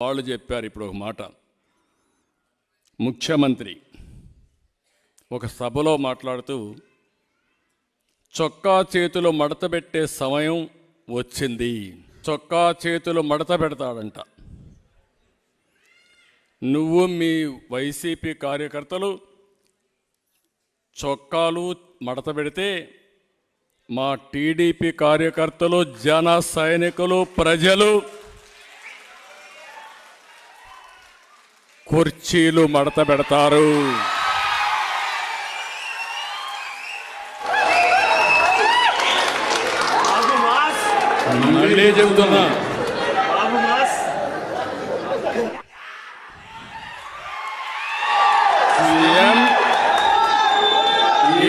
వాళ్ళు చెప్పారు. ఇప్పుడు ఒక మాట, ముఖ్యమంత్రి ఒక సభలో మాట్లాడుతూ చొక్కా చేతులు మడతబెట్టే సమయం వచ్చింది. చొక్కా చేతులు మడత పెడతాడంట. నువ్వు మీ వైసీపీ కార్యకర్తలు చొక్కాలు మడత పెడితే మా టీడీపీ కార్యకర్తలు, జన సైనికులు, ప్రజలు కుర్చీలు మడత పెడతారు. మళ్ళీ చెబుతున్నా, సీఎం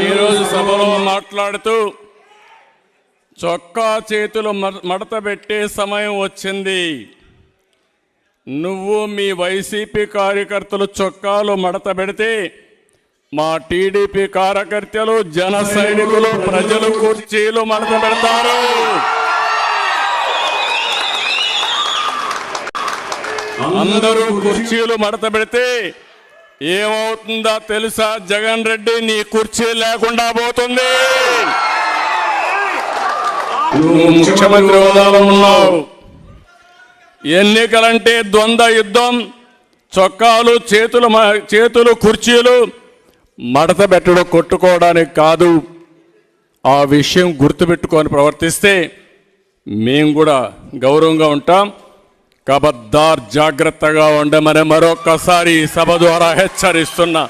ఈరోజు సభలో మాట్లాడుతూ చొక్కా చేతులు మడత పెట్టే సమయం వచ్చింది. నువ్వు మీ వైసీపీ కార్యకర్తలు చొక్కాలు మడత పెడితే మా టీడీపీ కార్యకర్తలు, జన సైనికులు, ప్రజలు కుర్చీలు మడత పెడతారు. అందరూ కుర్చీలు మడత పెడితే ఏమవుతుందో తెలుసా? జగన్ రెడ్డి నీ కుర్చీ లేకుండా పోతుంది. నువ్వు ముఖ్యమంత్రి హోదాలో ఉన్నావు. ఎన్నికలంటే ద్వంద్వ యుద్ధం. చొక్కాలు చేతులు కుర్చీలు మడత పెట్టడం కొట్టుకోవడానికి కాదు. ఆ విషయం గుర్తుపెట్టుకొని ప్రవర్తిస్తే మేము కూడా గౌరవంగా ఉంటాం. కబద్దార్, జాగ్రత్తగా ఉండమని మరొక్కసారి సభ ద్వారా హెచ్చరిస్తున్నా.